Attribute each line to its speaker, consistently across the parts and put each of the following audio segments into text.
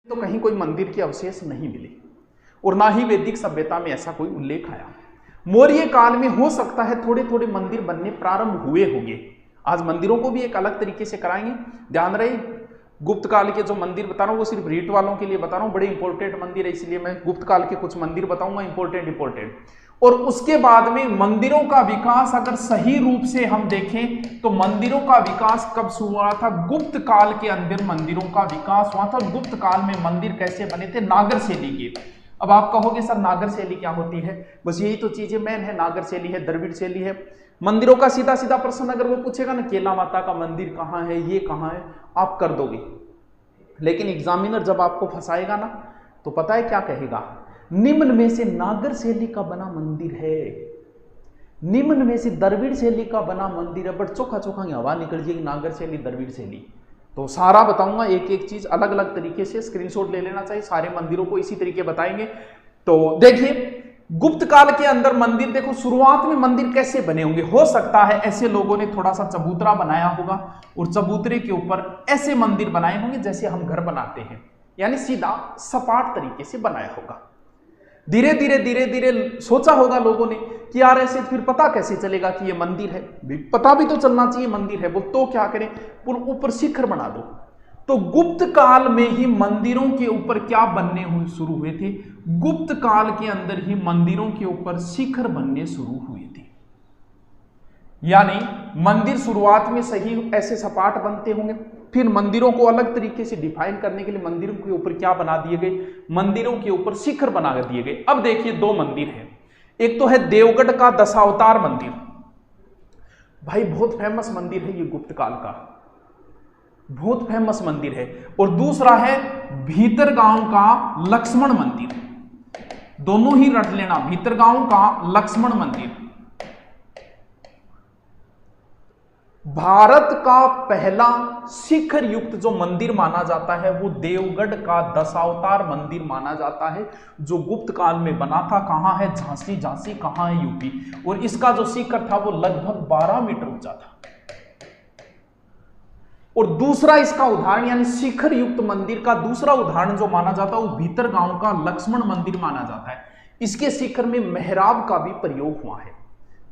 Speaker 1: तो कहीं कोई मंदिर के अवशेष नहीं मिले और ना ही वैदिक सभ्यता में ऐसा कोई उल्लेख आया। मौर्य काल में हो सकता है थोड़े थोड़े मंदिर बनने प्रारंभ हुए होंगे। आज मंदिरों को भी एक अलग तरीके से कराएंगे, ध्यान रहे। गुप्त काल के जो मंदिर बता रहा हूं वो सिर्फ रीट वालों के लिए बता रहा हूं, बड़े इंपॉर्टेंट मंदिर है, इसलिए मैं गुप्त काल के कुछ मंदिर बताऊंगा इंपॉर्टेंट। और उसके बाद में मंदिरों का विकास अगर सही रूप से हम देखें तो मंदिरों का विकास कब शुरू हुआ था? गुप्त काल के अंदर मंदिरों का विकास हुआ था। गुप्त काल में मंदिर कैसे बने थे? नागर शैली के। अब आप कहोगे सर नागर शैली क्या होती है? बस यही तो चीजें मेन है, नागर शैली है, द्रविड़ शैली है। मंदिरों का सीधा सीधा प्रश्न अगर वो पूछेगा ना, केला माता का मंदिर कहाँ है, ये कहाँ है, आप कर दोगे। लेकिन एग्जामिनर जब आपको फंसाएगा ना तो पता है क्या कहेगा? निम्न में से नागर शैली का बना मंदिर है, निम्न में से द्रविड़ शैली का बना मंदिर है। बट चोखा चोखा हवा निकल जाएगी, नागर शैली द्रविड़ शैली। तो सारा बताऊंगा, एक एक चीज अलग अलग तरीके से स्क्रीनशॉट ले लेना चाहिए। सारे मंदिरों को इसी तरीके बताएंगे। तो देखिए गुप्त काल के अंदर मंदिर, देखो शुरुआत में मंदिर कैसे बने होंगे। हो सकता है ऐसे लोगों ने थोड़ा सा चबूतरा बनाया होगा और चबूतरे के ऊपर ऐसे मंदिर बनाए होंगे जैसे हम घर बनाते हैं, यानी सीधा सपाट तरीके से बनाया होगा। धीरे धीरे सोचा होगा लोगों ने कि यार ऐसे फिर पता कैसे चलेगा कि ये मंदिर है? पता भी तो चलना चाहिए मंदिर है वो। तो क्या करें, ऊपर शिखर बना दो। तो गुप्त काल में ही मंदिरों के ऊपर क्या बनने शुरू हुए थे? गुप्त काल के अंदर ही मंदिरों के ऊपर शिखर बनने शुरू हुए थे। यानी मंदिर शुरुआत में सही ऐसे सपाट बनते होंगे, फिर मंदिरों को अलग तरीके से डिफाइन करने के लिए मंदिरों के ऊपर क्या बना दिए गए? मंदिरों के ऊपर शिखर बना दिए गए। अब देखिए दो मंदिर है, एक तो है देवगढ़ का दशावतार मंदिर, भाई बहुत फेमस मंदिर है ये, गुप्त काल का बहुत फेमस मंदिर है। और दूसरा है भीतरगांव का लक्ष्मण मंदिर। दोनों ही रट लेना, भीतरगांव का लक्ष्मण मंदिर। भारत का पहला शिखर युक्त जो मंदिर माना जाता है वो देवगढ़ का दशावतार मंदिर माना जाता है, जो गुप्त काल में बना था। कहां है? झांसी। झांसी कहां है? यूपी। और इसका जो शिखर था वो लगभग 12 मीटर ऊंचा था। और दूसरा इसका उदाहरण, यानी शिखर युक्त मंदिर का दूसरा उदाहरण जो माना जाता है वो भीतरगांव का लक्ष्मण मंदिर माना जाता है। इसके शिखर में मेहराब का भी प्रयोग हुआ है।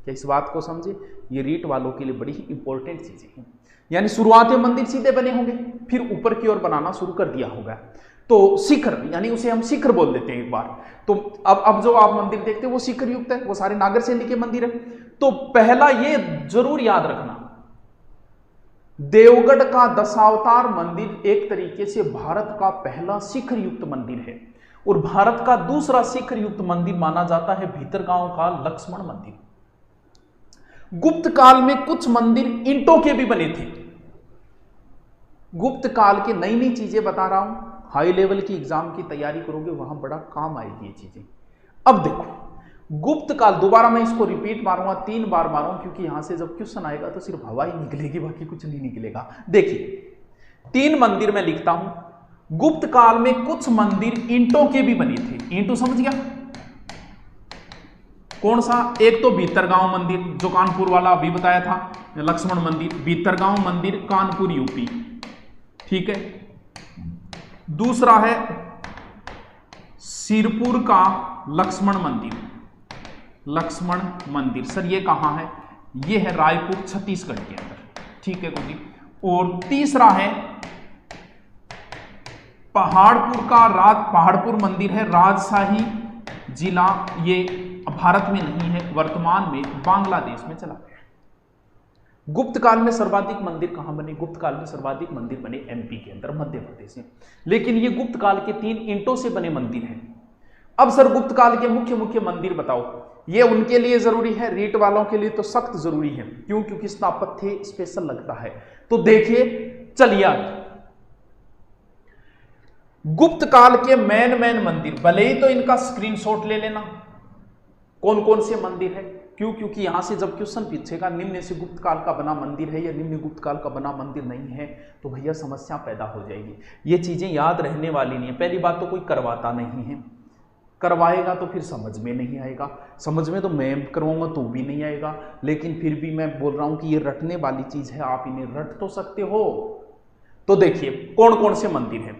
Speaker 1: क्या इस बात को समझे? ये रीट वालों के लिए बड़ी ही इंपॉर्टेंट चीजें हैं। यानी शुरुआत में मंदिर सीधे बने होंगे, फिर ऊपर की ओर बनाना शुरू कर दिया होगा। तो शिखर, यानी उसे हम शिखर बोल देते हैं एक बार। तो अब जो आप मंदिर देखते हैं वो शिखर युक्त है, वो सारे नागर शैली के मंदिर है। तो पहला ये जरूर याद रखना, देवगढ़ का दशावतार मंदिर एक तरीके से भारत का पहला शिखर युक्त मंदिर है। और भारत का दूसरा शिखर युक्त मंदिर माना जाता है भीतरगांव का लक्ष्मण मंदिर। गुप्त काल में कुछ मंदिर ईंटों के भी बने थे। गुप्त काल के नई नई चीजें बता रहा हूं, हाई लेवल की एग्जाम की तैयारी करोगे वहां बड़ा काम आएगी ये चीजें। अब देखो गुप्त काल, दोबारा मैं इसको रिपीट मारूंगा, 3 बार मारूंगा, क्योंकि यहां से जब क्वेश्चन आएगा तो सिर्फ हवा ही निकलेगी, बाकी कुछ नहीं निकलेगा। देखिए 3 मंदिर मैं लिखता हूं। गुप्त काल में कुछ मंदिर ईंटों के भी बने थे। ईंटों समझ गया? कौन सा? एक तो भीतरगांव मंदिर जो कानपुर वाला अभी बताया था, लक्ष्मण मंदिर, भीतरगांव मंदिर कानपुर यूपी, ठीक है। दूसरा है सिरपुर का लक्ष्मण मंदिर। लक्ष्मण मंदिर सर ये कहां है? ये है रायपुर छत्तीसगढ़ के अंदर, ठीक है जी। और तीसरा है पहाड़पुर मंदिर है, राजशाही जिला, ये भारत में नहीं है, वर्तमान में बांग्लादेश में चला गया। गुप्त काल में सर्वाधिक मंदिर कहां बने? गुप्त काल में सर्वाधिक मंदिर बने एमपी के अंदर, मध्य प्रदेश में। लेकिन ये गुप्त काल के 3 ईंटों से बने मंदिर हैं। अब सर गुप्त काल के मुख्य मुख्य मंदिर बताओ। ये उनके लिए जरूरी है, रीट वालों के लिए तो सख्त जरूरी है। क्यों? क्योंकि स्थापत्य स्पेशल लगता है। तो देखिए चलिए गुप्त काल के मेन मंदिर, भले ही तो इनका स्क्रीनशॉट ले लेना कौन कौन से मंदिर है। क्यों? क्योंकि यहां से जब क्वेश्चन पूछेगा निम्न से गुप्त काल का बना मंदिर है या निम्न गुप्त काल का बना मंदिर नहीं है, तो भैया समस्या पैदा हो जाएगी। ये चीजें याद रहने वाली नहीं है। पहली बात तो कोई करवाता नहीं है, करवाएगा तो फिर समझ में नहीं आएगा। समझ में तो मैं करवाऊंगा तो भी नहीं आएगा, लेकिन फिर भी मैं बोल रहा हूं कि ये रटने वाली चीज है, आप इन्हें रट तो सकते हो। तो देखिए कौन कौन से मंदिर हैं।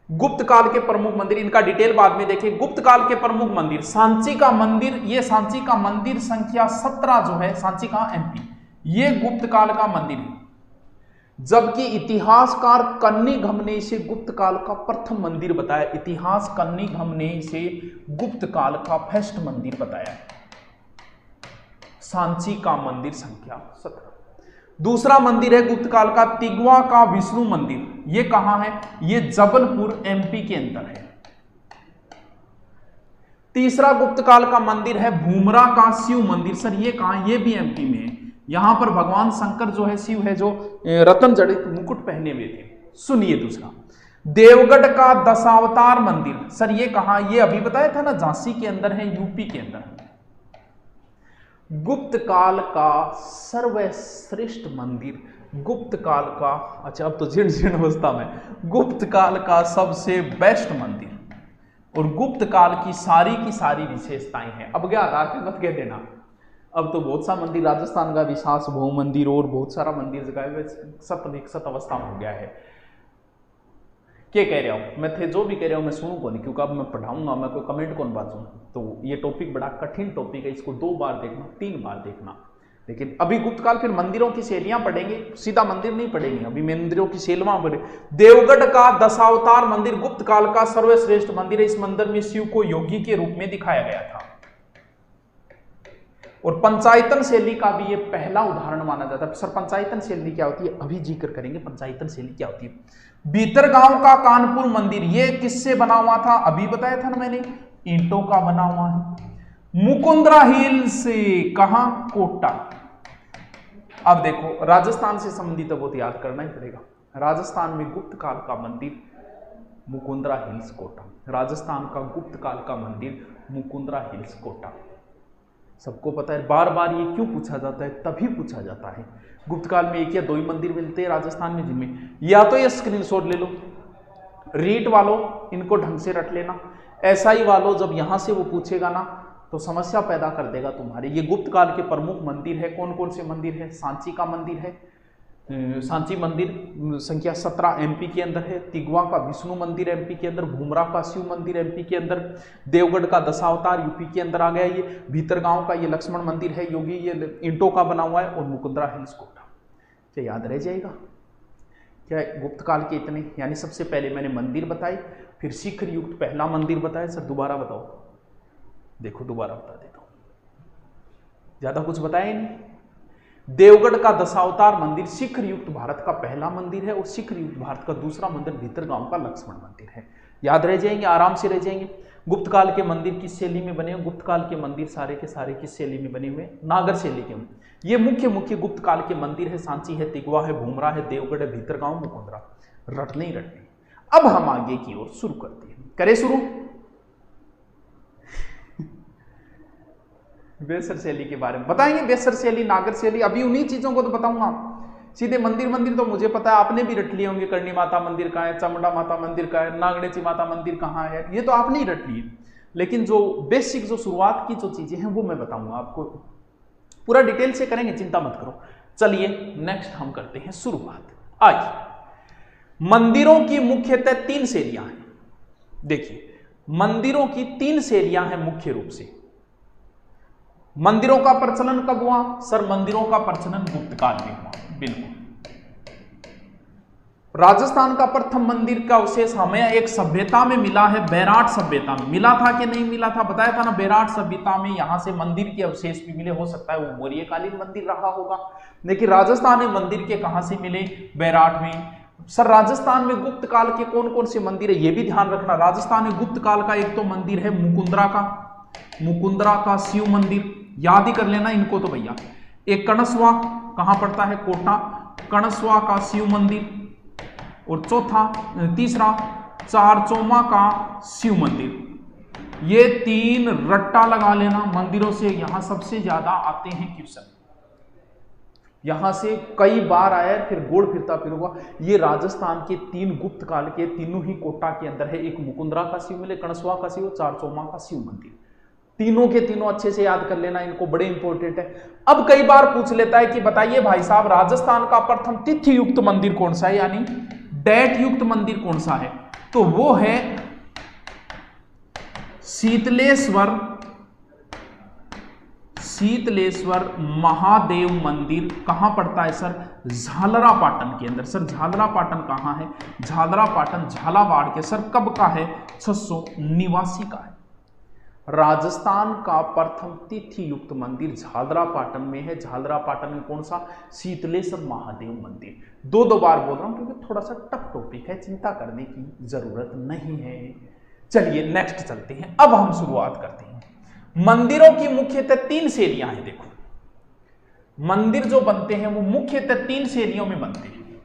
Speaker 1: गुप्त काल के प्रमुख मंदिर, इनका डिटेल बाद में देखें। गुप्त काल के प्रमुख मंदिर, सांची का मंदिर, ये सांची का मंदिर संख्या 17 जो है, सांची का एमपी, ये गुप्त काल का मंदिर है। जबकि इतिहासकार कन्नीघम ने इसे गुप्त काल का प्रथम मंदिर बताया। इतिहास कन्नीघम ने इसे गुप्त काल का फर्स्ट मंदिर बताया, सांची का मंदिर संख्या 17। दूसरा मंदिर है गुप्त काल का तिगवा का विष्णु मंदिर, ये कहां है? ये जबलपुर एमपी के अंदर है। तीसरा गुप्त काल का मंदिर है भूमरा का शिव मंदिर, सर ये कहां है? ये भी एमपी में है। यहां पर भगवान शंकर जो है, शिव है जो रत्न जड़ित मुकुट पहने हुए थे। सुनिए दूसरा, देवगढ़ का दशावतार मंदिर, सर ये कहां? ये अभी बताया था ना, झांसी के अंदर है, यूपी के अंदर है। गुप्त काल का सर्वश्रेष्ठ मंदिर, गुप्त काल का, अच्छा अब तो झिन अवस्था में, गुप्त काल का सबसे बेस्ट मंदिर और गुप्त काल की सारी विशेषताएं हैं। अब क्या आधार पे मत कह देना, अब तो बहुत सा मंदिर, राजस्थान का विशास बहु मंदिर और बहुत सारा मंदिर जगह सत विकसित अवस्था में हो गया है। क्या कह रहा हूं मैं, थे जो भी कह रहा हूं मैं सुनू को नहीं, क्योंकि अब मैं पढ़ाऊंगा, मैं कोई कमेंट कौन बाजूं। तो ये टॉपिक बड़ा कठिन टॉपिक है, इसको 2 बार देखना, 3 बार देखना। लेकिन अभी गुप्त काल, फिर मंदिरों की शैलियां पढ़ेंगे, सीधा मंदिर नहीं पढ़ेंगे, अभी मंदिरों की शैलियां पढ़े। देवगढ़ का दशावतार मंदिर गुप्त काल का सर्वश्रेष्ठ मंदिर है। इस मंदिर में शिव को योगी के रूप में दिखाया गया था और पंचायतन शैली का भी ये पहला उदाहरण माना जाता है। सर पंचायतन शैली क्या होती है? अभी जिक्र करेंगे पंचायतन शैली क्या होती है। भीतरगांव का कानपुर मंदिर, ये किससे बना हुआ था? अभी बताया था ना मैंने, ईंटों का बना हुआ है। मुकुंदरा हिल से कहां? कोटा। अब देखो राजस्थान से संबंधित बहुत याद करना ही पड़ेगा। राजस्थान में गुप्त काल का मंदिर मुकुंदरा हिल्स कोटा, राजस्थान का गुप्त काल का मंदिर मुकुंदरा हिल्स कोटा। सबको पता है, बार बार ये क्यों पूछा जाता है? तभी पूछा जाता है, गुप्त काल में 1 या 2 ही मंदिर मिलते हैं राजस्थान में, जिनमें या तो ये स्क्रीनशॉट ले लो, रीट वालों इनको ढंग से रट लेना, ऐसा ही वालों जब यहां से वो पूछेगा ना तो समस्या पैदा कर देगा तुम्हारे। ये गुप्त काल के प्रमुख मंदिर है। कौन कौन से मंदिर है? सांची का मंदिर है, सांची मंदिर संख्या 17 एमपी के अंदर है। तिगवा का विष्णु मंदिर एमपी के अंदर, भूमरा का शिव मंदिर एमपी के अंदर, देवगढ़ का दशावतार यूपी के अंदर आ गया। ये भीतरगांव का ये लक्ष्मण मंदिर है योगी, ये ईंटों का बना हुआ है, और मुकुंदरा हिल्स कोटा। क्या याद रह जाएगा? क्या गुप्त काल के इतने, यानी सबसे पहले मैंने मंदिर बताए, फिर शिखर युक्त पहला मंदिर बताया। सर दोबारा बताओ, देखो दोबारा बता देता हूं, ज्यादा कुछ बताया नहीं। देवगढ़ का दशावतार मंदिर शिखर युक्त भारत का पहला मंदिर है, और शिखर युक्त भारत का दूसरा मंदिर भीतरगांव का लक्ष्मण मंदिर है। याद रह जाएंगे, आराम से रह जाएंगे। गुप्त काल के मंदिर किस शैली में बने? गुप्त काल के मंदिर सारे के सारे किस शैली में बने हुए? नागर शैली के। ये मुख्य गुप्त काल के मंदिर है। सांची है, तिगवा है, भूमरा है, देवगढ़ है, भीतरगांव, मुकुंदरा। रटने ही रटने। अब हम आगे की ओर शुरू करते हैं। करें शुरू? बेसर शैली के बारे में बताएंगे, बेसर शैली, नागर शैली, अभी उन्हीं चीजों को तो बताऊंगा। सीधे मंदिर तो मुझे पता है, आपने भी रट लिए होंगे। करणी माता मंदिर कहाँ है, चामुंडा माता मंदिर कहाँ है, नागणेची माता मंदिर कहाँ है, ये तो आपने ही रट लिए। लेकिन जो बेसिक, जो शुरुआत की जो चीजें हैं वो मैं बताऊंगा आपको, पूरा डिटेल से करेंगे, चिंता मत करो। चलिए नेक्स्ट हम करते हैं शुरुआत। आइए, मंदिरों की मुख्यतः 3 शैलियां हैं। देखिए, मंदिरों की 3 शैलियां हैं मुख्य रूप से। मंदिरों का प्रचलन कब हुआ? सर मंदिरों का प्रचलन गुप्त काल में हुआ। बिल्कुल। राजस्थान का प्रथम मंदिर का अवशेष हमें एक सभ्यता में मिला है, बैराट सभ्यता में। मिला था कि नहीं मिला था? बताया था ना, बैराट सभ्यता में यहां से मंदिर के अवशेष भी मिले। हो सकता है वो मौर्यकालीन मंदिर रहा होगा, लेकिन राजस्थान में मंदिर के कहां से मिले? बैराट में। सर राजस्थान में गुप्त काल के कौन कौन से मंदिर है, ये भी ध्यान रखना। राजस्थान में गुप्त काल का एक तो मंदिर है मुकुंदरा का शिव मंदिर, याद ही कर लेना इनको तो भैया। एक कणसवा, कहां पड़ता है? कोटा, कणसवा का शिव मंदिर। और तीसरा चारचोमा का शिव मंदिर। ये 3 रट्टा लगा लेना मंदिरों से। यहां सबसे ज्यादा आते हैं क्वेश्चन, यहां से कई बार आया, फिर गोड़ फिरता फिर हुआ। ये राजस्थान के 3 गुप्त काल के, तीनों ही कोटा के अंदर है। एक मुकुंदरा का शिव मंदिर, कणसवा का शिव, चारचोमा का शिव मंदिर। तीनों के तीनों अच्छे से याद कर लेना, इनको बड़े इंपॉर्टेंट है। अब कई बार पूछ लेता है कि बताइए भाई साहब, राजस्थान का प्रथम तिथि युक्त मंदिर कौन सा है, यानी डेट युक्त मंदिर कौन सा है? तो वो है शीतलेश्वर महादेव मंदिर। कहां पड़ता है सर? झालरापाटन के अंदर। सर झालरापाटन कहां है? झालरापाटन झालावाड़ के। सर कब का है? 689 का है। राजस्थान का प्रथम तिथि युक्त मंदिर झालरापाटन में है। झालरापाटन में कौन सा? शीतलेश्वर महादेव मंदिर। दो बार बोल रहा हूं क्योंकि थोड़ा सा टफ टॉपिक है, चिंता करने की जरूरत नहीं है। चलिए नेक्स्ट चलते हैं। अब हम शुरुआत करते हैं। मंदिरों की मुख्यतः 3 शैलियां हैं। देखो मंदिर जो बनते हैं वो मुख्यतः 3 शैलियों में बनते हैं।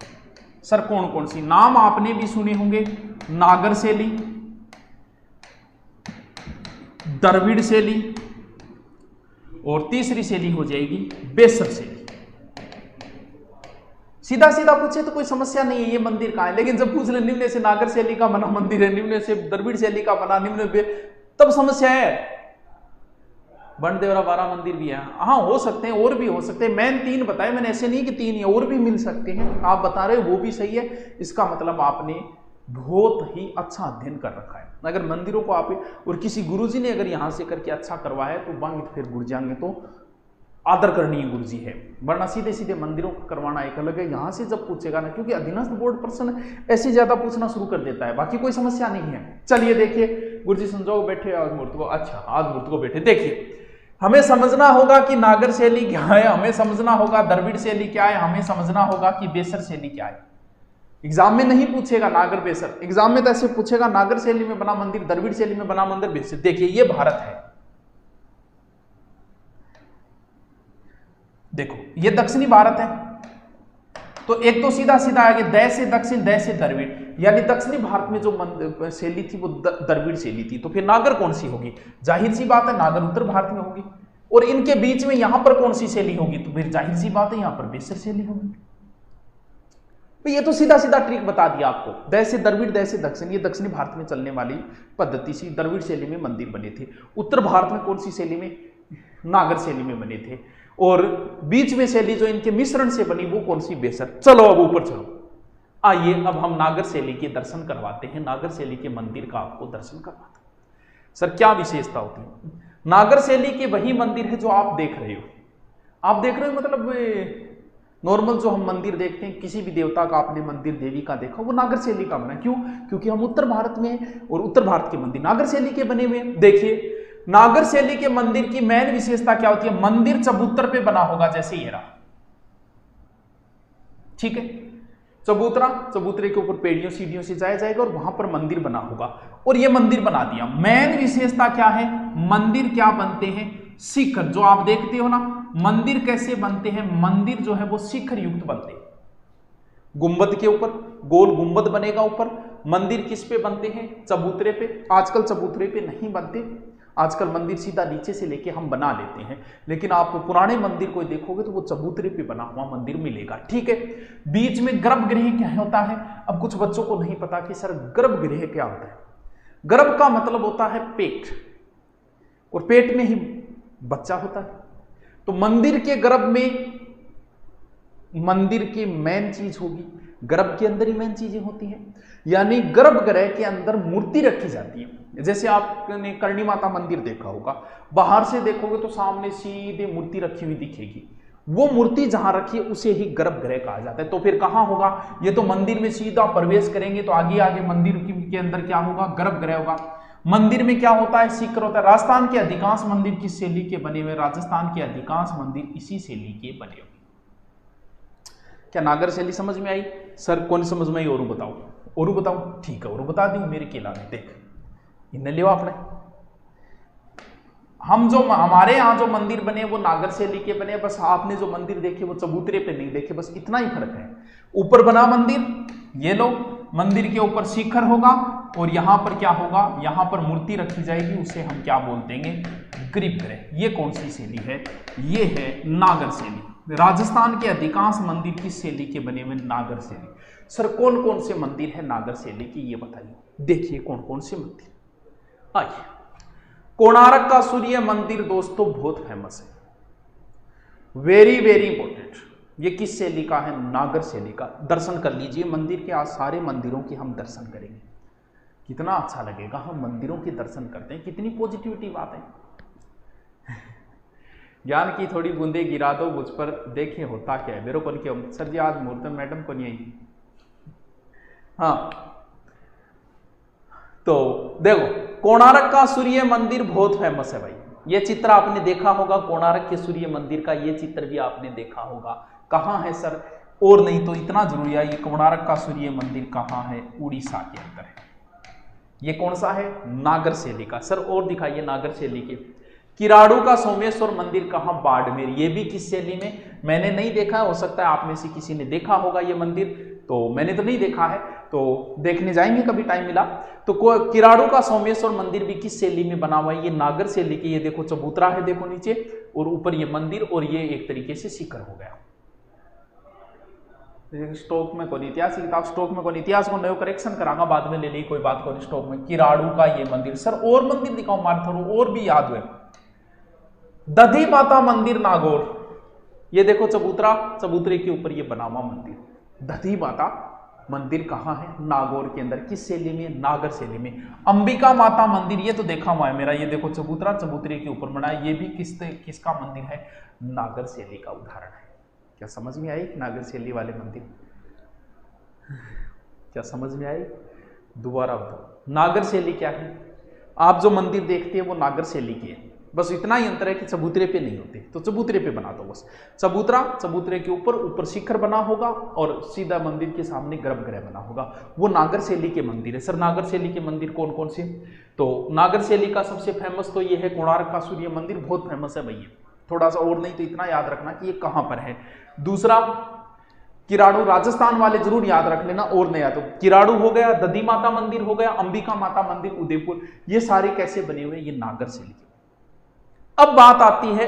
Speaker 1: सर कौन कौन सी? नाम आपने भी सुने होंगे, नागर शैली, द्रविड़ शैली, और तीसरी शैली हो जाएगी बेसर शैली। सीधा सीधा पूछे तो कोई समस्या नहीं है ये मंदिर कहां है, लेकिन जब पूछ ले निम्न से नागर शैली का बना मंदिर है, निम्न से द्रविड़ शैली का बना, तब समस्या है। बनदेवरा 12 मंदिर भी है। हाँ हो सकते हैं, और भी हो सकते हैं। मैंने 3 बताए, मैंने ऐसे नहीं कि 3 ही, और भी मिल सकते हैं। आप बता रहे हो वो भी सही है, इसका मतलब आपने बहुत ही अच्छा अध्ययन कर रखा है। अगर मंदिरों को आप और किसी गुरुजी ने अगर यहां से करके अच्छा करवाया है तो बांग फिर गुरु जाएंगे तो आदर करणीय गुरुजी है, वरना सीधे सीधे मंदिरों को करवाना एक अलग है। यहां से जब पूछेगा ना, क्योंकि अधीनस्थ बोर्ड पर्सन ऐसे ज्यादा पूछना शुरू कर देता है, बाकी कोई समस्या नहीं है। चलिए देखिए, गुरुजी संजोग बैठे आज मूर्त को, अच्छा आज मूर्त को बैठे। देखिए हमें समझना होगा कि नागर शैली क्या है, हमें समझना होगा द्रविड़ शैली क्या है, हमें समझना होगा कि बेसर शैली क्या है। एग्जाम में नहीं पूछेगा नागर बेसर, एग्जाम में तो ऐसे पूछेगा नागर शैली में बना मंदिर, द्रविड़ शैली में बना मंदिर, बेसर। देखिए ये भारत है, देखो ये दक्षिणी भारत है, तो एक तो सीधा सीधा आगे दै से दक्षिण, दै से द्रविड़, यानी दक्षिणी भारत में जो शैली थी वो द्रविड़ शैली थी। तो फिर नागर कौन सी होगी? जाहिर सी बात है नागर उत्तर भारत में होगी। और इनके बीच में यहां पर कौन सी शैली होगी? तो फिर जाहिर सी बात है यहां पर बेसर शैली होगी। तो ये तो सीधा सीधा ट्रिक बता दिया आपको। दै से द्रविड़, दै से दक्षिण, ये दक्षिणी भारत में चलने वाली पद्धति सी द्रविड़ शैली में मंदिर बने थे। उत्तर भारत में कौन सी शैली में? नागर शैली में बने थे। और बीच में शैली जो इनके मिश्रण से बनी वो कौन सी? बेसर। चलो अब ऊपर चलो, आइए अब हम नागर शैली के दर्शन करवाते हैं। नागर शैली के मंदिर का आपको दर्शन करवाते हैं। सर क्या विशेषता होती है? नागर शैली के वही मंदिर है जो आप देख रहे हो। आप देख रहे हो मतलब नॉर्मल जो हम मंदिर देखते हैं, किसी भी देवता का आपने मंदिर देवी का देखा, वो नागर शैली का बना। क्यों? क्योंकि हम उत्तर भारत में, और उत्तर भारत के मंदिर नागर शैली के बने हुए हैं। देखिए नागर शैली के मंदिर की मेन विशेषता क्या होती है? मंदिर चबूतर पे बना होगा, जैसे ये रहा, ठीक है। चबूतरा, चबूतरे के ऊपर पेड़ियों सीढ़ियों से जाया जाएगा और वहां पर मंदिर बना होगा, और ये मंदिर बना दिया। मेन विशेषता क्या है? मंदिर क्या बनते हैं? शिखर। जो आप देखते हो ना मंदिर कैसे बनते हैं, मंदिर जो है वो शिखर युक्त बनते हैं। गुंबद के ऊपर गोल गुंबद बनेगा ऊपर। मंदिर किस पे बनते हैं? चबूतरे पे। आजकल चबूतरे पे नहीं बनते, आजकल मंदिर सीधा नीचे से लेके हम बना लेते हैं, लेकिन आप पुराने मंदिर को देखोगे तो वो चबूतरे पे बना हुआ मंदिर मिलेगा, ठीक है। बीच में गर्भगृह क्या होता है? अब कुछ बच्चों को नहीं पता कि सर गर्भगृह क्या होता है। गर्भ का मतलब होता है पेट, और पेट में ही बच्चा होता है। तो मंदिर के गर्भ में मंदिर की मेन चीज होगी, गर्भ के अंदर ही मेन चीजें होती हैं, यानी गर्भगृह के अंदर मूर्ति रखी जाती है। जैसे आपने करणी माता मंदिर देखा होगा, बाहर से देखोगे तो सामने सीधे मूर्ति रखी हुई दिखेगी, वो मूर्ति जहां रखी है उसे ही गर्भगृह कहा जाता है। तो फिर कहां होगा? ये तो मंदिर में सीधा प्रवेश करेंगे तो आगे आगे मंदिर के अंदर क्या होगा? गर्भगृह होगा। मंदिर में क्या होता है? शिखर होता है। राजस्थान के अधिकांश मंदिर किस शैली के बने हुए? राजस्थान के अधिकांश मंदिर इसी शैली के बने हुए। क्या नागर शैली समझ में आई? सर कौन समझ में आई? और बताओ, और बताओ, ठीक है और बता दूं मेरे केला में देख इन्हें लियो आपने। हम जो हमारे यहाँ जो मंदिर बने वो नागर शैली के बने, बस आपने जो मंदिर देखे वो चबूतरे पे नहीं देखे, बस इतना ही फर्क है। ऊपर बना मंदिर, ये लो मंदिर के ऊपर शिखर होगा और यहां पर क्या होगा? यहां पर मूर्ति रखी जाएगी, उसे हम क्या बोल देंगे? गर्भगृह। ये कौन सी शैली है? ये है नागर शैली। राजस्थान के अधिकांश मंदिर किस शैली के बने हुए? नागर शैली। सर कौन कौन से मंदिर है नागर शैली की, ये बताइए। देखिए कौन कौन से मंदिर। आइए, कोणार्क का सूर्य मंदिर दोस्तों बहुत फेमस है, वेरी वेरी इंपॉर्टेंट। ये किस शैली का है? नागर शैली का। दर्शन कर लीजिए मंदिर के, आज सारे मंदिरों के हम दर्शन करेंगे। कितना अच्छा लगेगा हम मंदिरों के दर्शन करते हैं, कितनी पॉजिटिविटी बात है। ज्ञान की थोड़ी बूंदे गिरा दो मुझ पर, देखे होता क्या है। मेरे को क्यों सर जी आज मुहूर्त में मैडम को नहीं आई। हाँ तो देखो कोणार्क का सूर्य मंदिर बहुत फेमस है भाई, ये चित्र आपने देखा होगा कोणार्क के सूर्य मंदिर का, ये चित्र भी आपने देखा होगा। कहाँ है सर, और नहीं तो इतना जरूरी है, ये कोणार्क का सूर्य मंदिर कहाँ है, उड़ीसा के अंदर है। ये कौन सा है, नागर शैली का। सर और दिखाइए नागर शैली के। किराड़ू का सोमेश्वर मंदिर कहाँ, बाड़मेर, ये भी किस शैली में, मैंने नहीं देखा, हो सकता है आप में से किसी ने देखा होगा ये मंदिर, तो मैंने तो नहीं देखा है, तो देखने जाएंगे कभी टाइम मिला। तो किराड़ू का सोमेश्वर मंदिर भी किस शैली में बना हुआ है, ये नागर शैली की। ये देखो चबूतरा है, देखो नीचे, और ऊपर ये मंदिर, और ये एक तरीके से शिखर हो गया। स्टॉक में कौन इतिहास की किताब, स्टॉक में कौन इतिहास को नयो करेक्शन करांगा बाद में, ले ली कोई बात कौन। स्टॉक में किराड़ू का ये मंदिर। सर और मंदिर दिखाओ मार थोड़ा, और भी याद हुए। दधी माता मंदिर नागौर, ये देखो चबूतरा, चबूतरे के ऊपर ये बना हुआ मंदिर। दधी माता मंदिर कहाँ है, नागौर के अंदर, किस शैली में, नागर शैली में। अंबिका माता मंदिर, ये तो देखा हुआ है मेरा, ये देखो चबूतरा, चबूतरे के ऊपर बना है, ये भी किसका मंदिर है, नागर शैली का उदाहरण है। क्या समझ में आई नागर शैली वाले मंदिर, क्या समझ में आई, दोबारा बताओ नागर शैली क्या है। आप जो मंदिर देखते हैं वो नागर शैली के है, बस इतना ही अंतर है कि चबूतरे पे नहीं होते, तो चबूतरे पे बना दो बस। चबूतरा, चबूतरे के ऊपर शिखर बना होगा, और सीधा मंदिर के सामने गर्भगृह बना होगा, वो नागर शैली के मंदिर है। सर नागर शैली के मंदिर कौन कौन से, तो नागर शैली का सबसे फेमस तो ये है कोणार्क का सूर्य मंदिर, बहुत फेमस है भैया। थोड़ा सा और नहीं तो इतना याद रखना कि ये कहां पर है। दूसरा किराड़ू, राजस्थान वाले जरूर याद रख लेना, और नया तो किराड़ू हो गया, दधी माता मंदिर हो गया, अंबिका माता मंदिर उदयपुर, ये सारे कैसे बने हुए, ये नागर शैली के। अब बात आती है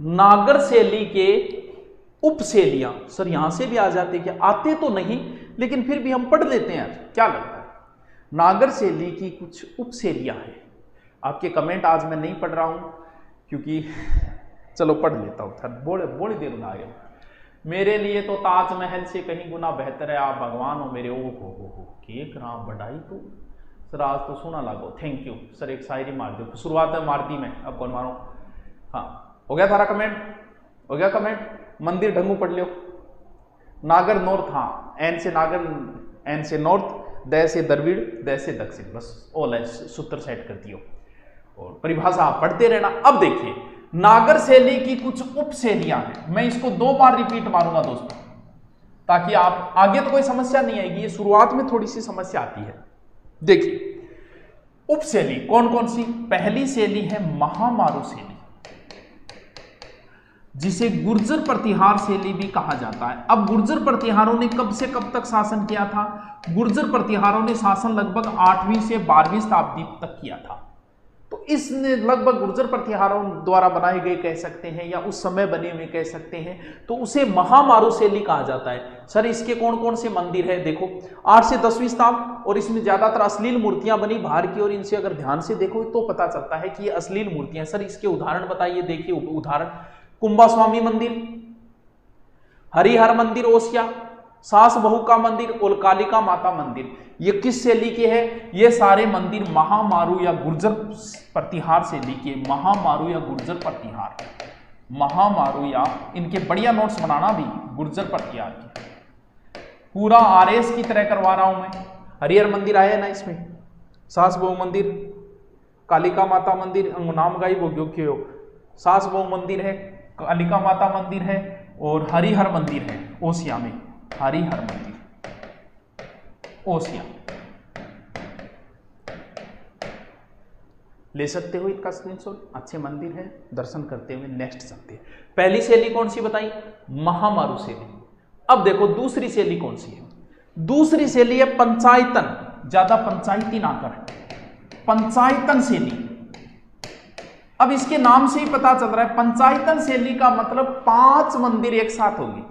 Speaker 1: नागर शैली के उपशैलियां। सर यहां से भी आ जाते क्या, आते तो नहीं लेकिन फिर भी हम पढ़ लेते हैं, क्या लगता है। नागर शैली की कुछ उपशैलियां हैं। आपके कमेंट आज मैं नहीं पढ़ रहा हूं क्योंकि चलो पढ़ लेता हूं, बड़ी देर में आ गया। मेरे लिए तो ताजमहल से कहीं गुना बेहतर है, आप भगवान हो मेरे। ओ हो केक राम बढ़ाई तो सर आज तो सुना लागो, थैंक यू सर। एक शायरी मार दो, शुरुआत में मारती मैं, अब कौन मारो। हाँ हो गया थारा कमेंट, हो गया कमेंट। मंदिर ढंगू पढ़ लियो। नागर नॉर्थ, हाँ एन से नागर, एन से नॉर्थ, द से द्रविड़, द से दक्षिण, बस ओल है, सूत्र सेट कर दियो और परिभाषा आप पढ़ते रहना। अब देखिए नागर शैली की कुछ उपशैलियां हैं, मैं इसको 2 बार रिपीट मारूंगा दोस्तों, ताकि आप आगे तो कोई समस्या नहीं आएगी, ये शुरुआत में थोड़ी सी समस्या आती है। देखिए उपशैली कौन कौन सी, पहली शैली है महामारू शैली, जिसे गुर्जर प्रतिहार शैली भी कहा जाता है। अब गुर्जर प्रतिहारों ने कब से कब तक शासन किया था, गुर्जर प्रतिहारों ने शासन लगभग 8वीं से 12वीं शताब्दी तक किया था। तो इसने लगभग गुर्जर प्रतिहारों द्वारा बनाए गए कह सकते हैं, या उस समय बने हुए कह सकते हैं, तो उसे महामारू शैली कहा जाता है। सर इसके कौन कौन से मंदिर है, देखो 8 से 10वीं शताब्दी, और इसमें ज्यादातर अश्लील मूर्तियां बनी बाहर की, और इनसे अगर ध्यान से देखो तो पता चलता है कि ये अश्लील मूर्तियां। सर इसके उदाहरण बताइए, देखिए उदाहरण कुंभास्वामी मंदिर, हरिहर मंदिर ओसिया, सास बहू का मंदिर और कालिका माता मंदिर, ये किस शैली के हैं, ये सारे मंदिर महामारू या गुर्जर प्रतिहार शैली के। महामारू या गुर्जर प्रतिहार, महामारू या, इनके बढ़िया नोट्स बनाना भी, गुर्जर प्रतिहार के पूरा आरएस की तरह करवा रहा हूं मैं। हरिहर मंदिर आया ना इसमें, सास बहू मंदिर, कालिका माता मंदिर, नाम गाई भोग्यो क्यों, सास बहू मंदिर है, कालिका माता मंदिर है, और हरिहर मंदिर है ओसिया में, हरिहर मंदिर ओसिया, ले सकते हो इसका स्क्रीनशॉट, अच्छे मंदिर है, दर्शन करते हुए नेक्स्ट चलते हैं। पहली शैली कौन सी बताई, महामारू शैली। अब देखो दूसरी शैली कौन सी है, दूसरी शैली है पंचायतन, ज्यादा पंचायती ना कर, पंचायतन शैली। अब इसके नाम से ही पता चल रहा है पंचायतन शैली का मतलब 5 मंदिर एक साथ होंगे,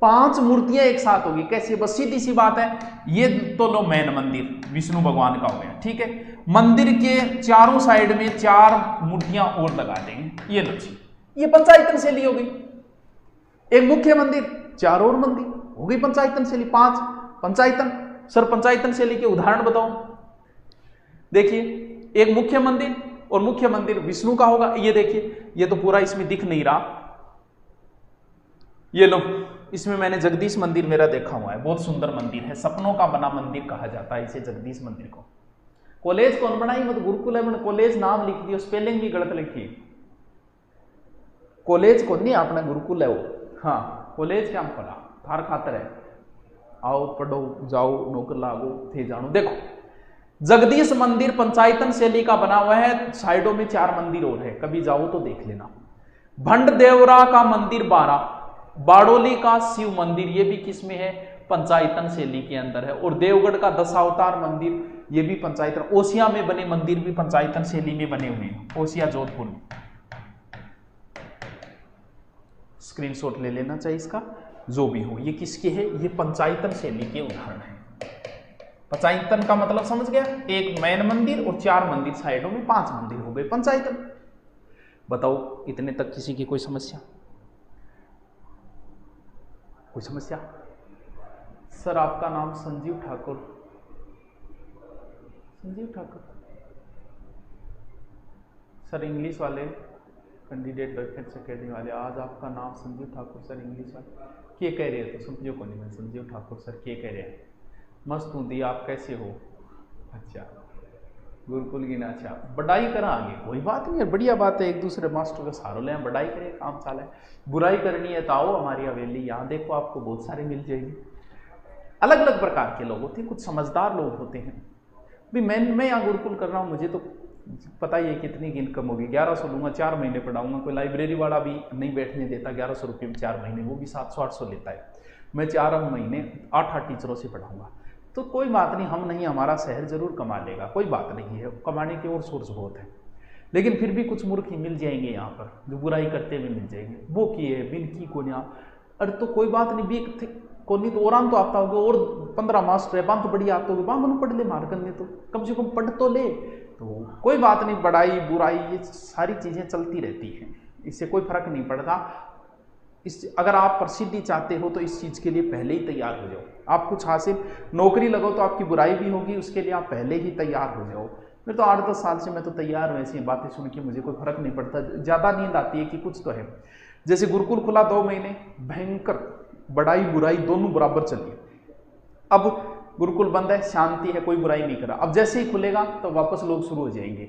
Speaker 1: 5 मूर्तियां एक साथ होगी। कैसे, बस सीधी सी बात है, ये तो लो मेन मंदिर विष्णु भगवान का हो गया, ठीक है, मंदिर के चारों साइड में 4 मूर्तियां और लगा देंगे, ये लो जी, ये पंचायतन शैली हो गई। एक मुख्य मंदिर, 4 और मंदिर, हो गई पंचायतन शैली 5 पंचायतन। सर पंचायतन शैली के उदाहरण बताओ, देखिए एक मुख्य मंदिर, और मुख्य मंदिर विष्णु का होगा। ये देखिए ये तो पूरा इसमें दिख नहीं रहा, ये लो इसमें मैंने जगदीश मंदिर मेरा देखा हुआ है, बहुत सुंदर मंदिर है, सपनों का बना मंदिर कहा जाता है इसे, जगदीश मंदिर को। कॉलेज कौन बनाई, मतलब गुरुकुल है, मैंने कॉलेज नाम लिख दिया, स्पेलिंग भी गलत लिखी। कॉलेज को नहीं अपना गुरुकुल है वो, हाँ कॉलेज क्या पढ़ा थार खातर है, आओ पढ़ो जाओ नौकर लागो थे जानो। देखो जगदीश मंदिर पंचायतन शैली का बना हुआ है, साइडों में 4 मंदिर और है, कभी जाओ तो देख लेना। भंड देवरा का मंदिर 12, बाड़ोली का शिव मंदिर ये भी किसमें है, पंचायतन शैली के अंदर है। और देवगढ़ का दशावतार मंदिर ये भी पंचायतन, ओसिया में बने मंदिर भी पंचायतन शैली में बने हुए हैं, ओसिया जोधपुर में। स्क्रीनशॉट ले लेना चाहिए इसका, जो भी हो ये किसके है, ये पंचायतन शैली के उदाहरण है। पंचायतन का मतलब समझ गया, एक मेन मंदिर और 4 मंदिर साइडों में, 5 मंदिर हो गए पंचायतन। बताओ इतने तक किसी की कोई समस्या, कोई समस्या? सर आपका नाम संजीव ठाकुर, संजीव ठाकुर सर इंग्लिश वाले कैंडिडेट डिफेंस अकेडमी वाले, आज आपका नाम संजीव ठाकुर सर इंग्लिश वाले क्या कह रहे हैं, तो समझो को नहीं मैं, संजीव ठाकुर सर क्या कह रहे हैं, मस्त हूँ दी आप कैसे हो, अच्छा गुरुकुल की ना, अच्छा बढ़ाई करा आगे, कोई बात नहीं है, बढ़िया बात है, एक दूसरे मास्टर का सहारा लें, बढ़ाई करें, काम चाले। बुराई करनी है तो आओ हमारी हवेली, यहाँ देखो आपको बहुत सारे मिल जाएंगे। अलग अलग प्रकार के लोग होते हैं, कुछ समझदार लोग होते हैं। भी मैं यहाँ गुरुकुल कर रहा हूँ, मुझे तो पता ही है कितनी की इनकम होगी, 1100 लूँगा, 4 महीने पढ़ाऊंगा, कोई लाइब्रेरी वाला भी नहीं बैठने देता 1100 रुपये में 4 महीने, वो भी 700-800 लेता है, मैं 4 महीने 8 टीचरों से पढ़ाऊंगा, तो कोई बात नहीं, हम नहीं, हमारा शहर जरूर कमा लेगा, कोई बात नहीं है, कमाने के और सोर्स बहुत है। लेकिन फिर भी कुछ मूर्ख ही मिल जाएंगे यहाँ पर जो बुराई करते हुए मिल जाएंगे, वो की है बिन की कोन्या, अरे तो कोई बात नहीं, भी कोनी तो और तो आता होगा, और 15 मास्टर है, बांध तो बढ़िया आता होगा, बांध पढ़ ले मार करने, तो कम से कम पढ़ तो ले, तो कोई बात नहीं, बढ़ाई बुराई ये सारी चीज़ें चलती रहती हैं, इससे कोई फर्क नहीं पड़ता। अगर आप प्रसिद्धि चाहते हो तो इस चीज़ के लिए पहले ही तैयार हो जाओ, आप कुछ हासिल नौकरी लगाओ तो आपकी बुराई भी होगी, उसके लिए आप पहले ही तैयार हो जाओ। फिर तो 8-10 साल से मैं तो तैयार हूँ, ऐसी बातें सुन के मुझे कोई फर्क नहीं पड़ता, ज़्यादा नींद आती है कि कुछ तो है। जैसे गुरुकुल खुला 2 महीने, भयंकर बढ़ाई बुराई दोनों बराबर चली, अब गुरुकुल बंद है, शांति है, कोई बुराई नहीं करा, अब जैसे ही खुलेगा तो वापस लोग शुरू हो जाएंगे,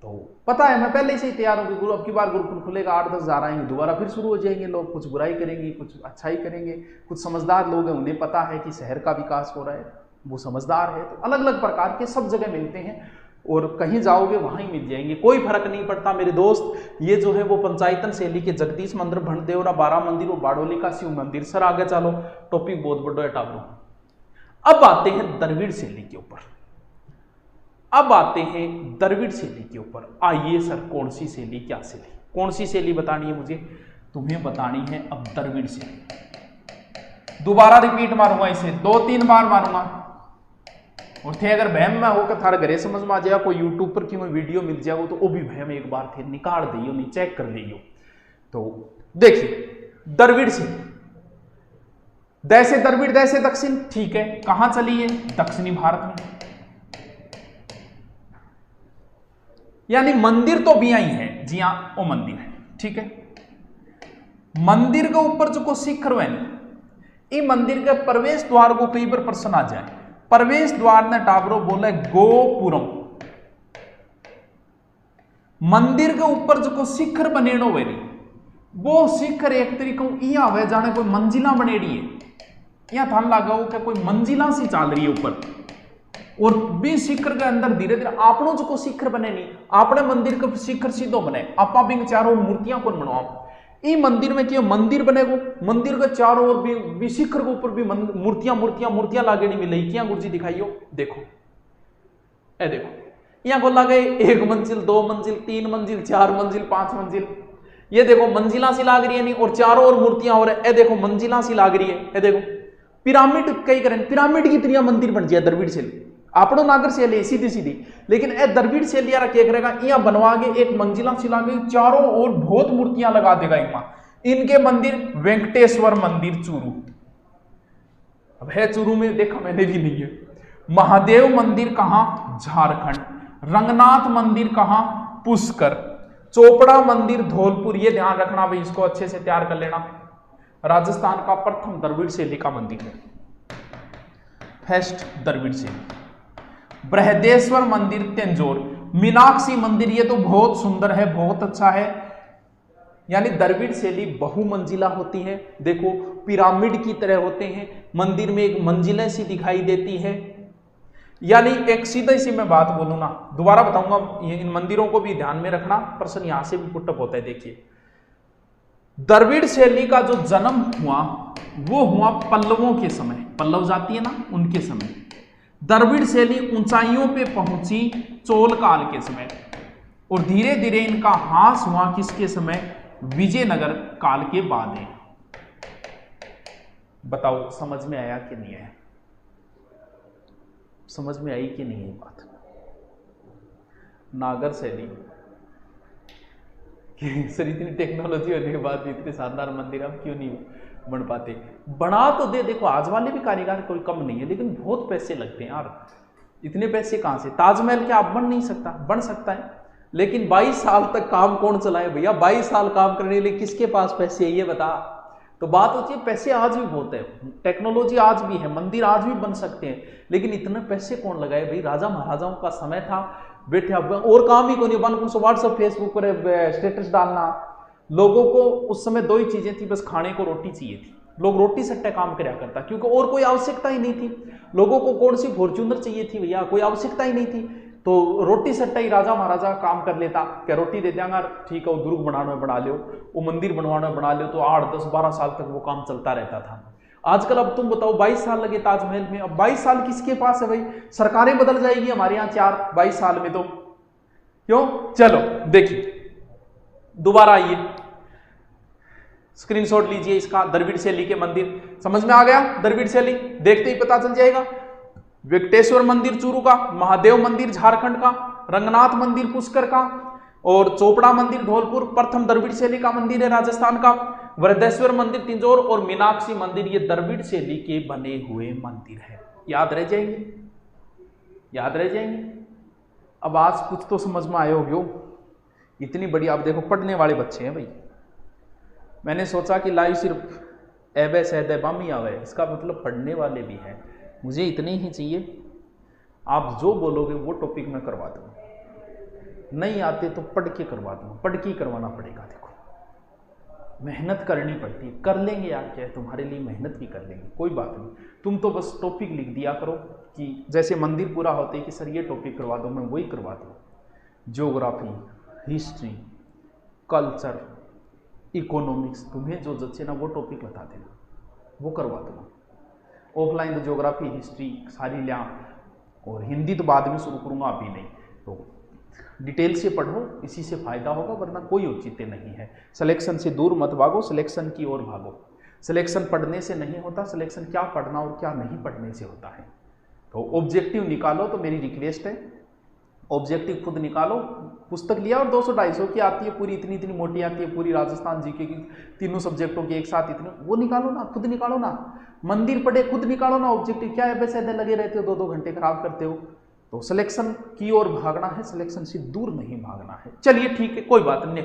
Speaker 1: तो पता है मैं पहले से ही तैयार हूँ कि गुरु अब की बार गुरुकुल खुलेगा, 8-10 हज़ार आएंगे, दोबारा फिर शुरू हो जाएंगे लोग, कुछ बुराई करेंगे, कुछ अच्छाई करेंगे। कुछ समझदार लोग हैं, उन्हें पता है कि शहर का विकास हो रहा है, वो समझदार है, तो अलग अलग प्रकार के सब जगह मिलते हैं, और कहीं जाओगे वहाँ ही मिल जाएंगे, कोई फर्क नहीं पड़ता मेरे दोस्त। ये जो है वो पंचायतन शैली के जगदीश मंदिर, भंडदेवरा 12 मंदिर और बाड़ोली का शिव मंदिर। सर आगे चलो, टॉपिक बहुत बड़ा है टाबरो। अब आते हैं द्रविड़ शैली के ऊपर, अब आते हैं द्रविड़ शैली के ऊपर। आइए सर कौन सी शैली, क्या शैली, कौन सी शैली बतानी है मुझे, तुम्हें बतानी है अब द्रविड़ शैली। दोबारा रिपीट मारूंगा इसे, 2-3 बार मारूंगा, और थे अगर बहम में होकर थारे घरे समझ में आ जाएगा, कोई यूट्यूब पर की वीडियो मिल जाएगा तो वो भी बहम एक बार थे निकाल दियो, नहीं चेक कर लियो। तो देखिए द्रविड़ शैली, दैसे द्रविड़ दैसे दक्षिण, ठीक है, कहां चली है, दक्षिणी भारत में, यानी मंदिर तो भी आई है, जी हाँ वो मंदिर है, ठीक है। मंदिर के ऊपर जो को शिखर है, ये मंदिर के प्रवेश द्वार को कई बार प्रश्न आ जाए, प्रवेश द्वार ने टाबरो बोले गोपुरम, मंदिर के ऊपर जो को शिखर बनेड़ो वे, वो शिखर एक तरीके इं हुए जाने कोई मंजिला बनेड़ी है, यहां थान लगा कि कोई मंजिला सी चल रही है ऊपर, और भी शिखर के अंदर धीरे धीरे आपनों जो को शिखर बने नहीं, आपने मंदिर के शिखर सीधो बने, आपा भी चारों मूर्तियां कौन बनवाओ, ई मंदिर में क्यों मंदिर बनेगो, मंदिर के चारों ओर भी शिखर के ऊपर भी मूर्तियां मूर्तियां मूर्तियां लागे नहीं मिले, क्या गुरुजी दिखाइयो, देखो ए देखो, यहाँ को लगे 1 मंजिल 2 मंजिल 3 मंजिल 4 मंजिल 5 मंजिल, ये देखो मंजिला सी लाग रही है नहीं, और चारों ओर मूर्तियां हो रही है, ए देखो मंजिला सी लाग रही है, ए देखो पिरामिड कई करें, पिरामिड की तरह मंदिर बन जाए द्रविड़ शैली, आपनो नागर शैली सीधी सीधी, लेकिन ए द्रविड़ शैली यार क्या करेगा, यहाँ बनवा के एक मंजिला सिला के चारों ओर बहुत मूर्तियां लगा देगा इमा। इनके मंदिर वेंकटेश्वर मंदिर चूरू, अब है चूरू में, देखा मैंने भी नहीं है। महादेव मंदिर कहां, झारखंड। रंगनाथ मंदिर कहां, पुष्कर। चोपड़ा मंदिर धौलपुर, ये ध्यान रखना भाई, इसको अच्छे से तैयार कर लेना। राजस्थान का प्रथम द्रविड़ शैली का मंदिर है, फर्स्ट द्रविड़ शैली। बृहदेश्वर मंदिर तंजौर। मीनाक्षी मंदिर, ये तो बहुत सुंदर है, बहुत अच्छा है। यानी द्रविड़ शैली बहुमंजिला होती है, देखो पिरामिड की तरह होते हैं, मंदिर में एक मंजिलें सी दिखाई देती है। यानी एक सीधा सी मैं बात बोलूं ना, दोबारा बताऊंगा, इन मंदिरों को भी ध्यान में रखना, प्रश्न यहां से भी पुटअप होता है। देखिए द्रविड़ शैली का जो जन्म हुआ वो हुआ पल्लवों के समय, पल्लव जाति है ना, उनके समय। द्रविड़ शैली ऊंचाइयों पे पहुंची चोल काल के समय, और धीरे धीरे इनका ह्रास हुआ किसके समय, विजयनगर काल के बाद है। बताओ समझ में आया कि नहीं आया, समझ में आई कि नहीं है बात। नागर शैली सर, इतनी टेक्नोलॉजी होने के बाद भी इतने शानदार मंदिर अब क्यों नहीं बन पाते। बना तो दे, देखो आज वाले भी कारीगर कोई कम नहीं है, लेकिन बहुत पैसे लगते हैं यार, इतने पैसे कहां से। ताजमहल क्या आप बन नहीं सकता, बन सकता है, लेकिन 22 साल तक काम कौन चलाए भैया, 22 साल काम करने के लिए किसके पास पैसे है ये बता। तो बात होती है पैसे आज भी बहुत है, टेक्नोलॉजी आज भी है, मंदिर आज भी बन सकते हैं, लेकिन इतने पैसे कौन लगाए भाई। राजा महाराजाओं का समय था, बैठे अब और काम ही को नहीं, बन व्हाट्सएप फेसबुक पर स्टेटस डालना। लोगों को उस समय दो ही चीजें थी, बस खाने को रोटी चाहिए थी, लोग रोटी सट्टे काम करया करता, क्योंकि और कोई आवश्यकता ही नहीं थी। लोगों को कौन सी फॉर्च्यूनर चाहिए थी भैया, कोई आवश्यकता ही नहीं थी, तो रोटी सट्टा ही राजा महाराजा काम कर लेता। क्या रोटी दे देंगे, ठीक है, वो दुर्ग बनाने में बना लो, वो मंदिर बनवाने में बना लो, तो 8, 10, 12 साल तक वो काम चलता रहता था। आजकल अब तुम बताओ 22 साल लगे ताजमहल में, अब 22 साल किसके पास है भाई, सरकारें बदल जाएगी हमारे यहाँ 22 साल में, तो क्यों। चलो देखिए दोबारा आइए, स्क्रीनशॉट लीजिए इसका, द्रविड़ शैली के मंदिर समझ में आ गया। द्रविड़ शैली देखते ही पता चल जाएगा। वेंकटेश्वर मंदिर चूरू का, महादेव मंदिर झारखंड का, रंगनाथ मंदिर पुष्कर का, और चोपड़ा मंदिर धौलपुर प्रथम द्रविड़ शैली का मंदिर है राजस्थान का। बृहदेश्वर मंदिर तंजौर और मीनाक्षी मंदिर ये द्रविड़ शैली के बने हुए मंदिर है। याद रह जाएंगे, याद रह जाएंगे। अब आज कुछ तो समझ में आए होगे, इतनी बड़ी, आप देखो पढ़ने वाले बच्चे हैं भाई। मैंने सोचा कि लाइव सिर्फ एबे सहदे बामी आवे, इसका मतलब पढ़ने वाले भी हैं। मुझे इतने ही चाहिए, आप जो बोलोगे वो टॉपिक मैं करवा दूंगा, नहीं आते तो पढ़ के करवा दूंगा, पढ़ के करवाना पड़ेगा। देखो मेहनत करनी पड़ती है, कर लेंगे यार, क्या है तुम्हारे लिए मेहनत भी कर लेंगे, कोई बात नहीं। तुम तो बस टॉपिक लिख दिया करो कि जैसे मंदिर पूरा होते है कि सर ये टॉपिक करवा दो, मैं वही करवा दूँ। ज्योग्राफी, हिस्ट्री, कल्चर, इकोनॉमिक्स, तुम्हें जो जचे ना वो टॉपिक बता देना, वो करवा दूंगा। ऑफलाइन तो ज्योग्राफी, हिस्ट्री सारी लिया, और हिंदी तो बाद में शुरू करूँगा, अभी नहीं। तो डिटेल से पढ़ो, इसी से फायदा होगा, वरना कोई औचित्य नहीं है। सिलेक्शन से दूर मत भागो, सिलेक्शन की ओर भागो। सिलेक्शन पढ़ने से नहीं होता, सिलेक्शन क्या पढ़ना और क्या नहीं पढ़ने से होता है। तो ऑब्जेक्टिव निकालो, तो मेरी रिक्वेस्ट है ऑब्जेक्टिव खुद निकालो। पुस्तक लिया और 200-250 की आती है पूरी, इतनी इतनी मोटी आती है पूरी, राजस्थान जीके की तीनों सब्जेक्टों की एक साथ इतनी, वो निकालो ना, खुद निकालो ना। मंदिर पढ़े, खुद निकालो ना ऑब्जेक्टिव। क्या है वैसे लगे रहते हो, 2-2 घंटे खराब करते हो। तो सिलेक्शन की ओर भागना है, सिलेक्शन से दूर नहीं भागना है। चलिए ठीक है, कोई बात नहीं।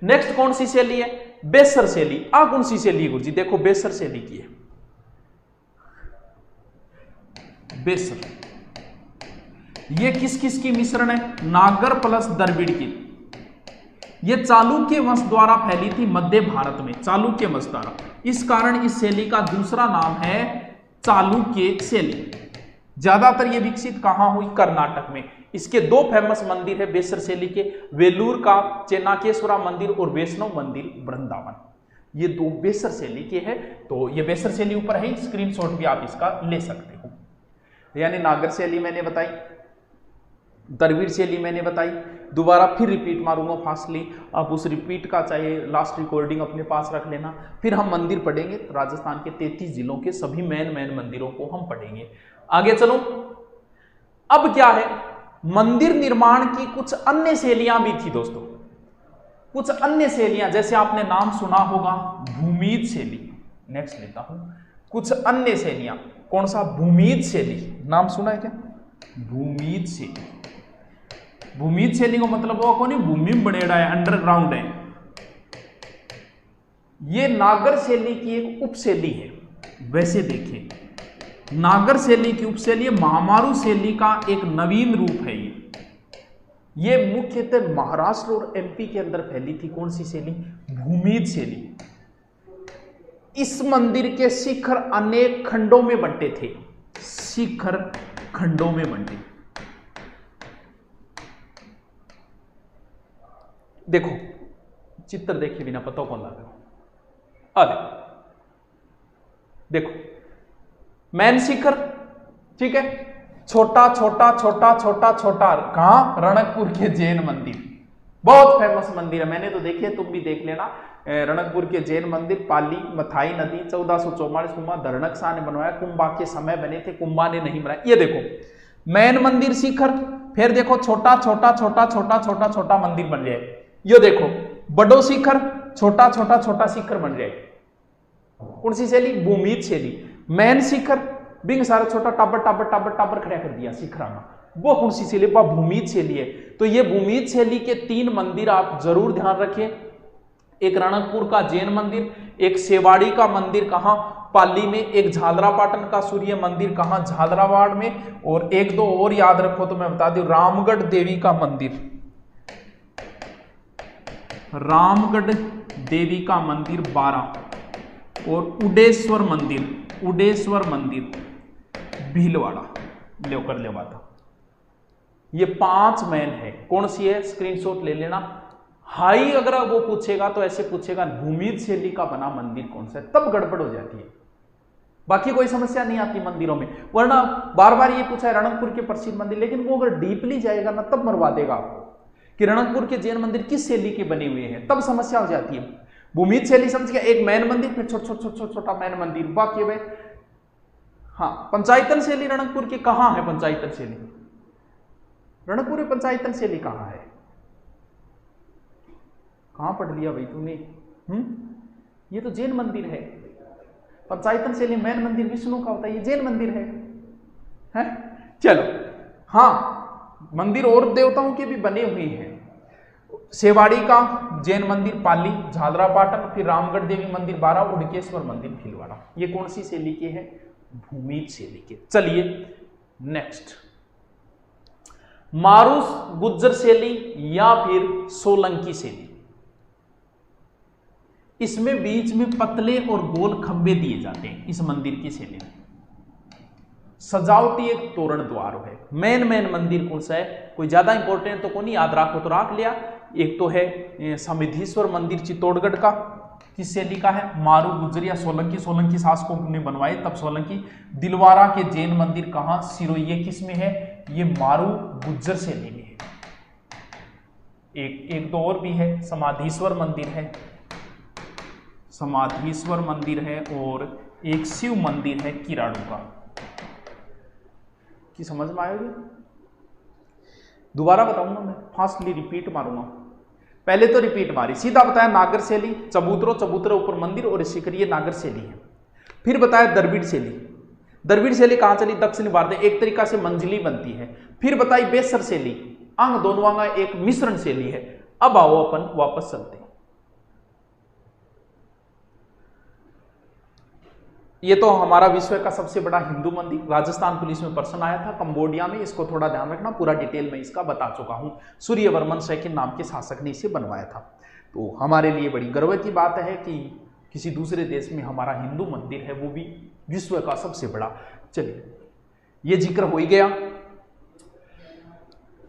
Speaker 1: नेक्स्ट कौन सी शैली है, बेसर शैली। कौन सी शैली गुरु जी, देखो बेसर शैली की है। बेसर ये किस किस की मिश्रण है, नागर प्लस द्रविड़ की। ये चालुक्य वंश द्वारा फैली थी मध्य भारत में, चालुक्य वंश द्वारा। इस कारण इस शैली का दूसरा नाम है चालुक्य शैली। ज्यादातर ये विकसित कहां हुई, कर्नाटक में। इसके 2 फेमस मंदिर है बेसर शैली के, वेलूर का चेन्नाकेश्वरा मंदिर और वैष्णव मंदिर वृंदावन। ये 2 बेसर शैली के हैं। तो ये बेसर शैली ऊपर है, स्क्रीनशॉट भी आप इसका ले सकते हो। यानी नागर शैली मैंने बताई, द्रविड़ शैली मैंने बताई। दोबारा फिर रिपीट मारूंगा फास्टली, आप उस रिपीट का चाहे लास्ट रिकॉर्डिंग अपने पास रख लेना। फिर हम मंदिर पढ़ेंगे, राजस्थान के 33 जिलों के सभी मेन मंदिरों को हम पढ़ेंगे। आगे चलो, अब क्या है, मंदिर निर्माण की कुछ अन्य शैलियां भी थी दोस्तों, कुछ अन्य शैलियां, जैसे आपने नाम सुना होगा भूमिज शैली। नेक्स्ट लेता हूं, कुछ अन्य शैलियां। कौन सा, भूमिज शैली, नाम सुना है क्या, भूमिज शैली। भूमिज शैली का मतलब वो कौन है, भूमि में बनेड़ा है, अंडरग्राउंड है। ये नागर शैली की एक उपशैली है। वैसे देखें नागर शैली की उपशैली महामारू शैली का एक नवीन रूप है। ये मुख्यतः महाराष्ट्र और एमपी के अंदर फैली थी। कौन सी शैली, भूमिज शैली। इस मंदिर के शिखर अनेक खंडों में बंटे थे, शिखर खंडों में बंटे। देखो चित्र देखे बिना पता कौन लगा। देखो मैन शिखर, ठीक है, छोटा छोटा छोटा छोटा छोटा, कहां, रणकपुर के जैन मंदिर, बहुत फेमस मंदिर है, मैंने तो देखे, तुम भी देख लेना। रणकपुर के जैन मंदिर, पाली मथाई नदी 1444 कुंभा धरणक शाह ने बनवाया। कुंभा के समय बने थे, कुंभा ने नहीं बनाया। ये देखो मैन मंदिर शिखर, फिर देखो छोटा छोटा छोटा छोटा छोटा छोटा मंदिर बन जाए। ये देखो बड़ो शिखर, छोटा छोटा छोटा शिखर बन जाए। कौन सी शैली, भूमिज शैली। मैन शिखर बिंग सारा छोटा टाबर टाबर टाबर टाबर खड़ा कर दिया शिखरा में, वो कौन सी शैली, वह भूमिज शैली है। तो ये भूमिज शैली के 3 मंदिर आप जरूर ध्यान रखें। एक रणकपुर का जैन मंदिर, एक सेवाड़ी का मंदिर कहां, पाली में, एक झालरापाटन का सूर्य मंदिर कहां, झालरावाड़ में, और 1-2 और याद रखो तो मैं बता दूं, रामगढ़ देवी का मंदिर, रामगढ़ देवी का मंदिर 12, और उडेश्वर मंदिर भीलवाड़ा लेकर लेवाता। ये 5 मैन है। कौन सी है, स्क्रीनशॉट ले लेना। हाई अगर वो पूछेगा तो ऐसे पूछेगा भूमिज शैली का बना मंदिर कौन सा है, तब गड़बड़ हो जाती है, बाकी कोई समस्या नहीं आती मंदिरों में। वरना बार बार ये पूछा है रणकपुर के प्रसिद्ध मंदिर, लेकिन वो अगर डीपली जाएगा ना तब मरवा देगा आपको कि रणकपुर के जैन मंदिर किस शैली के बने हुए हैं, तब समस्या हो जाती है। भूमिज शैली समझ गया, एक मैन मंदिर, फिर छोटा मैन मंदिर, बाकी भाई। हाँ, पंचायतन शैली रणकपुर की कहां है, पंचायतन शैली रणकपुर में पंचायतन शैली कहां है, कहां पढ़ लिया भाई तूने? ये तो जैन मंदिर है। पंचायतन शैली मैन मंदिर विष्णु का होता है, ये जैन मंदिर है? चलो हाँ, मंदिर और देवताओं के भी बने हुए हैं। सेवाड़ी का जैन मंदिर पाली, झालरापाटन, फिर रामगढ़ देवी मंदिर 12, उड़केश्वर मंदिर भीलवाड़ा। ये कौन सी शैली के हैं, भूमिज शैली के। चलिए नेक्स्ट, मारूस गुज्जर शैली या फिर सोलंकी शैली। इसमें बीच में पतले और गोल खंबे दिए जाते हैं इस मंदिर की शैली में। सजावटी एक तोरण द्वार है। मेन मंदिर कौन सा है, कोई ज्यादा इंपॉर्टेंट तो कौन, याद रखो तो रख लिया। एक तो है समिधीश्वर मंदिर चित्तौड़गढ़ का, किस शैली का है, मारू गुज्जर या सोलंकी शासकों ने बनवाए तब सोलंकी। दिलवारा के जैन मंदिर कहां, सिरोही, ये किस में है, ये मारू गुज्जर शैली में है। एक तो और भी है, समाधीश्वर मंदिर है, और एक शिव मंदिर है किराड़ू का। कि समझ में आएगी? दोबारा बताऊंगा मैं, फास्टली रिपीट मारूंगा। पहले तो रिपीट मारी, सीधा बताया नागर शैली, चबूतरे ऊपर मंदिर और शिखरिय नागर शैली है। फिर बताया द्रविड़ शैली कहां चली, दक्षिण भारत में, एक तरीका से मंजिली बनती है। फिर बताई बेसर शैली, अंग दोनों अंग एक मिश्रण शैली है। अब आओ अपन वापस चलते हैं। ये तो हमारा विश्व का सबसे बड़ा हिंदू मंदिर, राजस्थान पुलिस में प्रश्न आया था, कंबोडिया में, इसको थोड़ा ध्यान रखना, पूरा डिटेल में इसका बता चुका हूं। सूर्यवर्मन सेकंड नाम के शासक ने इसे बनवाया था। तो हमारे लिए बड़ी गर्व की बात है कि किसी दूसरे देश में हमारा हिंदू मंदिर है, वो भी विश्व का सबसे बड़ा। चलिए, ये जिक्र हो ही गया।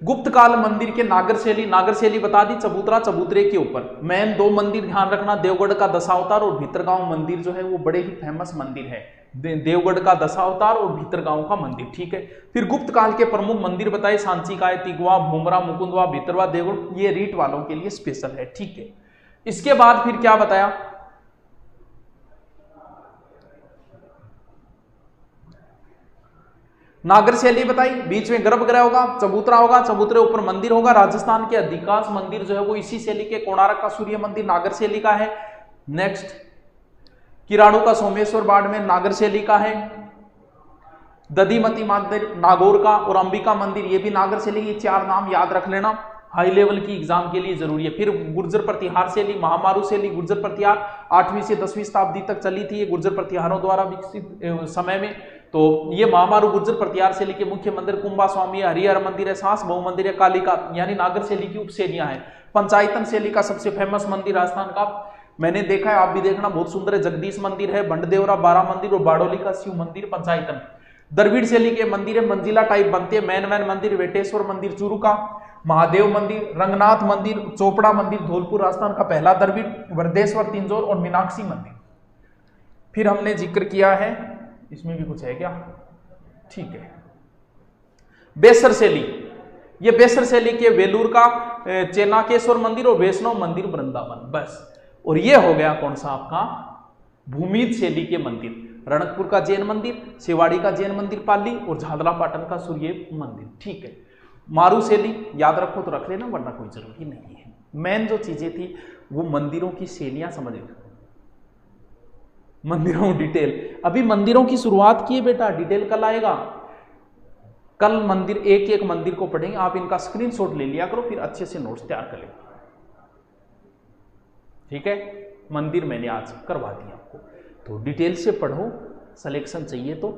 Speaker 1: गुप्त काल मंदिर के नागर शैली बता दी, चबूतरे के ऊपर। मेन 2 मंदिर ध्यान रखना, देवगढ़ का दशावतार और भीतरगांव मंदिर जो है वो बड़े ही फेमस मंदिर है। देवगढ़ का दशावतार और भीतरगांव का मंदिर, ठीक है। फिर गुप्त काल के प्रमुख मंदिर बताए, सांची का, तिगवा, भूमरा, मुकुंदवा, भीतरवा, देवगढ़, ये रीट वालों के लिए स्पेशल है, ठीक है। इसके बाद फिर क्या बताया, नागर शैली बताई, बीच में गर्भगृह होगा, चबूतरा होगा, चबूतरे ऊपर मंदिर होगा। राजस्थान के अधिकांश मंदिर जो है वो इसी शैली के, कोणार्क का सूर्य मंदिर नागर शैली का है। नेक्स्ट, किराड़ू का सोमेश्वर बाड़ में नागर शैली का है। दधिमती मंदिर नागौर का, और अंबिका मंदिर ये भी नागर शैली। ये 4 नाम याद रख लेना, हाई लेवल की एग्जाम के लिए जरूरी है। फिर गुर्जर प्रतिहार शैली, महामारू शैली, गुर्जर प्रतिहार 8वीं से 10वीं शताब्दी तक चली थी ये गुर्जर प्रतिहारों द्वारा विकसित समय में। तो ये महामारू गुर्जर प्रतिहार शैली के मुख्य मंदिर कुंभा स्वामी है, हरिहर मंदिर है, सांस बहु मंदिर है, कालिका यानी नागर शैली की उपशैलियां हैं। पंचायतन शैली का सबसे फेमस मंदिर राजस्थान का मैंने देखा है, आप भी देखना, बहुत सुंदर है। जगदीश मंदिर है, बंडदेवरा 12 मंदिर और बारडोली का शिव मंदिर पंचायतन। द्रविड़ शैली के मंदिर है, मंजिला टाइप बनते हैं। मैन मंदिर, वेटेश्वर मंदिर चूरू का, महादेव मंदिर, रंगनाथ मंदिर, चोपड़ा मंदिर धौलपुर राजस्थान का पहला द्रविड़, वरदेश्वर तिंजोर और मीनाक्षी मंदिर। फिर हमने जिक्र किया है, इसमें भी कुछ है क्या, ठीक है, बेसर शैली। ये बेसर शैली के वेलूर का चेनाकेश्वर मंदिर और वैष्णव मंदिर वृंदावन, बस। और ये हो गया कौन सा आपका, भूमिज शैली के मंदिर, रणकपुर का जैन मंदिर, सेवाड़ी का जैन मंदिर पाली और झादरा पाटन का सूर्य मंदिर, ठीक है। मारू शैली याद रखो तो रख लेना, वरना कोई जरूरी नहीं है। मेन जो चीजें थी वो मंदिरों की शैलियां समझ लो, मंदिरों डिटेल। अभी मंदिरों की शुरुआत की है बेटा, डिटेल कल आएगा। कल मंदिर एक मंदिर को पढ़ेंगे, आप इनका स्क्रीनशॉट ले लिया करो, फिर अच्छे से नोट्स तैयार कर लेंगे, ठीक है। मंदिर मैंने आज करवा दिया आपको, तो डिटेल से पढ़ो, सिलेक्शन चाहिए तो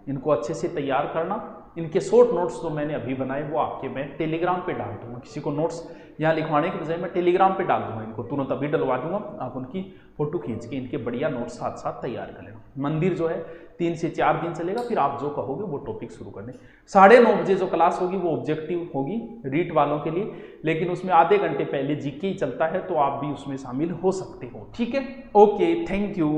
Speaker 1: इनको अच्छे से तैयार करना। इनके शॉर्ट नोट्स जो मैंने अभी बनाए वो आपके मैं टेलीग्राम पे डाल दूंगा। किसी को नोट्स यहाँ लिखवाने के बजाय मैं टेलीग्राम पे डाल दूंगा, इनको तुरंत अभी डलवा दूंगा। आप उनकी फोटो खींच के इनके बढ़िया नोट्स साथ साथ तैयार कर लेना। मंदिर जो है 3 से 4 दिन चलेगा, फिर आप जो कहोगे वो टॉपिक शुरू करने। 9:30 बजे जो क्लास होगी वो ऑब्जेक्टिव होगी रीट वालों के लिए, लेकिन उसमें आधे घंटे पहले जीके ही चलता है, तो आप भी उसमें शामिल हो सकते हो, ठीक है। Okay, thank you.